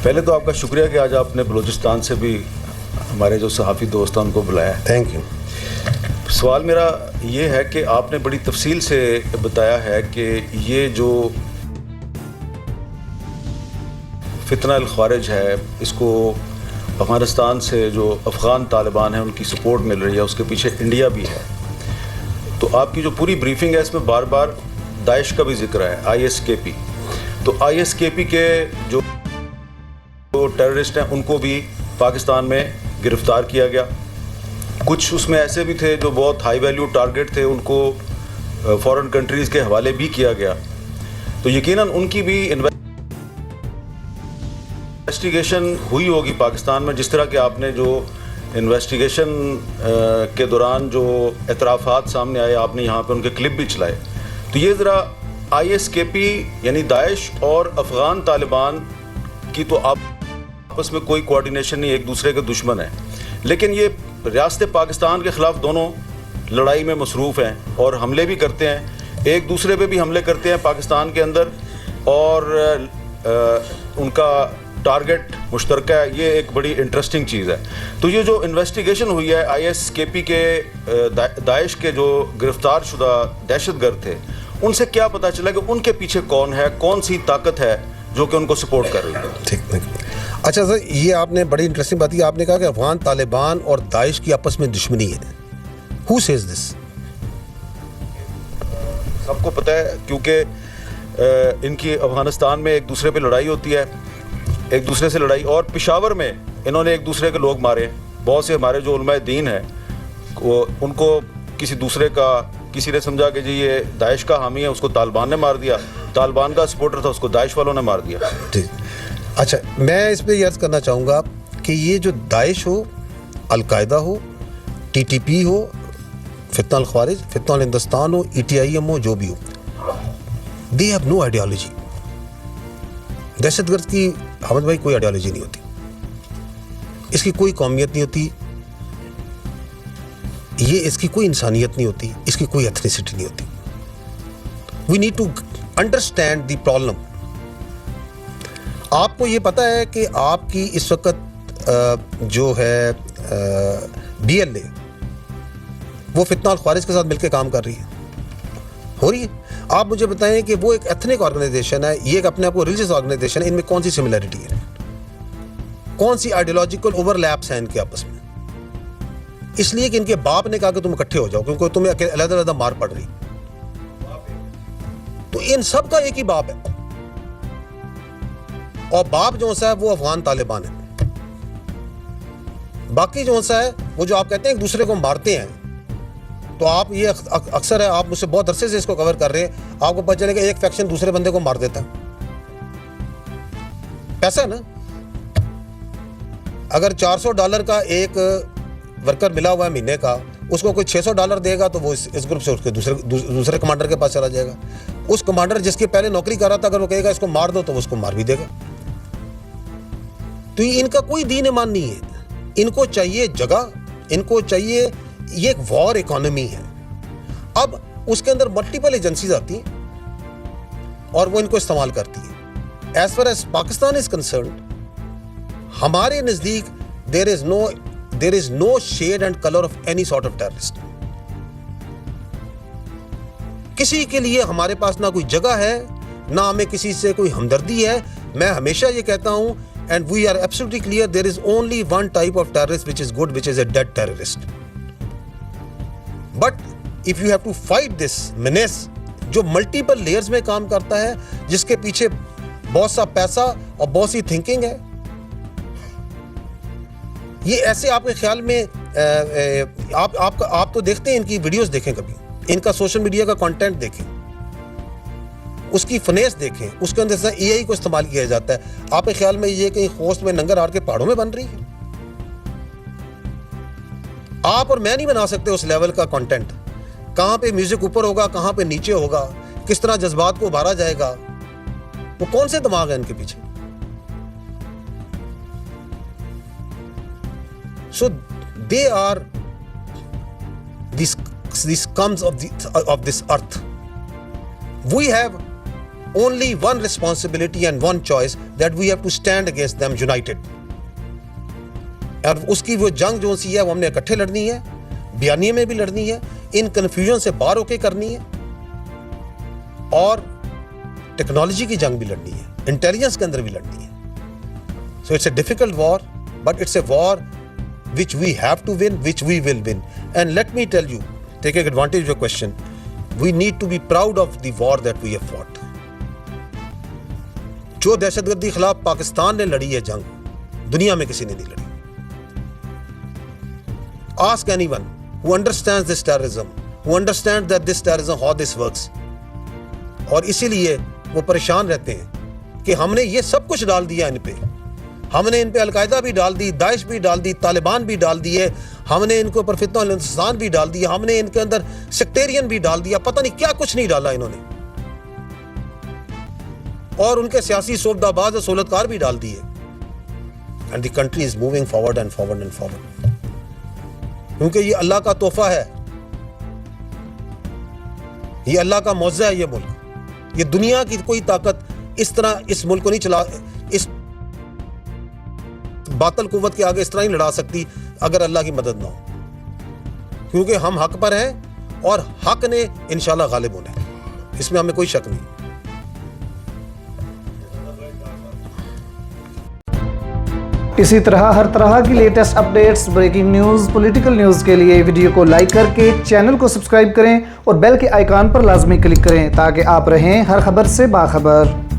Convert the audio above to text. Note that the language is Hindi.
पहले तो आपका शुक्रिया कि आज आपने बलूचिस्तान से भी हमारे जो सहाफ़ी दोस्त हैं उनको बुलाया। Thank you. सवाल मेरा ये है कि आपने बड़ी तफसील से बताया है कि ये जो फितना अल ख़वारिज है, इसको अफ़गानिस्तान से जो अफ़गान तालिबान हैं उनकी सपोर्ट मिल रही है, उसके पीछे इंडिया भी है। तो आपकी जो पूरी ब्रीफिंग है इसमें बार बार दाइश का भी जिक्र है, ISKP। तो ISKP के जो टेररिस्ट हैं उनको भी पाकिस्तान में गिरफ़्तार किया गया। कुछ उसमें ऐसे भी थे जो बहुत हाई वैल्यू टारगेट थे, उनको फॉरेन कंट्रीज़ के हवाले भी किया गया। तो यकीनन उनकी भी इन्वेस्टिगेशन हुई होगी पाकिस्तान में, जिस तरह के आपने जो इन्वेस्टिगेशन के दौरान जो एतराफ़ात सामने आए, आपने यहाँ पे उनके क्लिप भी चलाए। तो ये ज़रा ISKP यानी दाइश और अफ़गान तालिबान की तो आपस में कोई कोऑर्डिनेशन नहीं, एक दूसरे के दुश्मन हैं, लेकिन ये रियासत पाकिस्तान के ख़िलाफ़ दोनों लड़ाई में मसरूफ़ हैं और हमले भी करते हैं, एक दूसरे पे भी हमले करते हैं पाकिस्तान के अंदर, और उनका टारगेट मुश्तरका है। ये एक बड़ी इंटरेस्टिंग चीज़ है। तो ये जो इन्वेस्टिगेशन हुई है ISKP के दाइश के जो गिरफ़्तार शुदा दहशतगर्द थे, उनसे क्या पता चला कि उनके पीछे कौन है, कौन सी ताकत है जो कि उनको सपोर्ट कर रही है? ठीक। अच्छा सर, ये आपने बड़ी इंटरेस्टिंग बात की। आपने कहा कि अफगान तालिबान और दाइश की आपस में दुश्मनी है। Who says this? सबको पता है, क्योंकि इनकी अफगानिस्तान में एक दूसरे पे लड़ाई होती है, एक दूसरे से लड़ाई, और पेशावर में इन्होंने एक दूसरे के लोग मारे। बहुत से हमारे जो उलमाए दीन हैं वो उनको किसी दूसरे का, किसी ने समझा कि जी ये दाइश का हामी है, उसको तालिबान ने मार दिया, तालिबान का सपोर्टर था उसको दाइश वालों ने मार दिया। ठीक। अच्छा, मैं इस पर अर्ज़ करना चाहूँगा कि ये जो दाइश हो, अलकायदा हो, TTP हो, फितना अल ख़वारिज, फितना अल हिंदुस्तान हो, ETIM हो, जो भी हो, दे हैव नो आइडियोलॉजी। दहशतगर्द की, अहमद भाई, कोई आइडियोलॉजी नहीं होती, इसकी कोई कौमियत नहीं होती, ये इसकी कोई इंसानियत नहीं होती, इसकी कोई एथनिसिटी नहीं होती। We need to understand the problem. आपको ये पता है कि आपकी इस वक्त जो है BLA, वो फितना अल ख़वारिज के साथ मिलकर काम कर रही है, हो रही है। आप मुझे बताएं कि वो एक एथनिक ऑर्गेनाइजेशन है, ये एक अपने आप को रिलीजियस ऑर्गेनाइजेशन है, इनमें कौन सी सिमिलरिटी है, कौन सी आइडियोलॉजिकल ओवरलैप्स हैं इनके आपस में? इसलिए कि इनके बाप ने कहा कि तुम इकट्ठे हो जाओ, क्योंकि तुम्हें अलग-अलग मार पड़ रही। तो इन सब का एक ही बाप है, और बाप जो सा है वो अफगान तालिबान है। बाकी जो सा है वो जो आप कहते हैं एक दूसरे को मारते हैं, तो आप ये अक्सर है, आप मुझसे बहुत अरसे से इसको कवर कर रहे हैं, आपको पता चलेगा एक फैक्शन दूसरे बंदे को मार देता है। पैसा ना, अगर $400 का एक वर्कर मिला हुआ है महीने का, उसको कोई $600 देगा तो वो इस ग्रुप से उसके दूसरे कमांडर के पास चला जाएगा। उस कमांडर जिसके पहले नौकरी कर रहा था, अगर वो कहेगा इसको मार दो तो वो उसको मार भी देगा। तो इनका कोई दीन ईमान नहीं है, इनको चाहिए जगह, इनको चाहिए, ये एक वॉर इकोनॉमी है। अब उसके अंदर मल्टीपल एजेंसीज आती हैं और वो इनको इस्तेमाल करती है। As far as Pakistan is concerned, हमारे नजदीक there is no shade and colour of any sort of terrorist. किसी के लिए हमारे पास ना कोई जगह है, ना हमें किसी से कोई हमदर्दी है। मैं हमेशा ये कहता हूं, and we are absolutely clear, there is only one type of terrorist which is good, which is a dead terrorist. But if you have to fight this menace, जो multiple layers में काम करता है, जिसके पीछे बहुत सा पैसा और बहुत सी थिंकिंग है, ये ऐसे आपके ख्याल में आप तो देखते हैं, इनकी वीडियोस देखें, कभी इनका सोशल मीडिया का कंटेंट देखें, उसकी फनेस देखें, उसके अंदर से AI को इस्तेमाल किया जाता है। आपके ख्याल में ये कहीं खोस्त में, नंगरहार के पहाड़ों में बन रही है? आप और मैं नहीं बना सकते उस लेवल का कंटेंट। कहां पे म्यूजिक ऊपर होगा, कहां पे नीचे होगा, किस तरह जज्बात को उभारा जाएगा, वो कौन से दिमाग है इनके पीछे? So they are these scums of this earth. We have only one responsibility and one choice, that we have to stand against them united. और उसकी वो जंग जो सी है वो हमने इकट्ठे लड़नी है, बयानिए में भी लड़नी है, इन कन्फ्यूजन से बाहर होके करनी है, और टेक्नोलॉजी की जंग भी लड़नी है, इंटेलिजेंस के अंदर भी लड़नी है. So it's a difficult war, but it's a war which we have to win, which we will win. And let me tell you, taking advantage of your question, we need to be proud of the war that we have fought. जो दहशतगर्दी के खिलाफ पाकिस्तान ने लड़ी है जंग, दुनिया में किसी ने नहीं लड़ी. Ask anyone who understands this terrorism, who understands that this terrorism, how this works. और इसीलिए वो परेशान रहते हैं कि हमने ये सब कुछ डाल दिया इन पे. हमने इन पे अलकायदा भी डाल दी, दाइश भी डाल दी, तालिबान भी डाल दिए, हमने इनके ऊपर फितना इंसान भी डाल दिया, हमने इनके अंदर सेक्टेरियन भी डाल दिया, पता नहीं क्या कुछ नहीं डाला इन्होंने, और उनके सियासी सोबदाबाज और सोलतकार भी डाल दिए. And the country is moving forward and forward and forward, क्योंकि ये अल्लाह का तोहफा है, ये अल्लाह का मौज़ा है. ये मुल्क, ये दुनिया की कोई ताकत इस तरह इस मुल्क को नहीं चला, इस बातल कुव्वत के आगे इस तरह ही लड़ा सकती अगर अल्लाह की मदद ना हो, क्योंकि हम हक पर हैं और हक ने इंशाल्लाह गालिब होना है, इसमें हमें कोई शक नहीं. इसी तरह की latest updates, breaking news, political news के लिए वीडियो को लाइक करके चैनल को सब्सक्राइब करें और बेल के आइकॉन पर लाजमी क्लिक करें ताकि आप रहें हर खबर से बाखबर.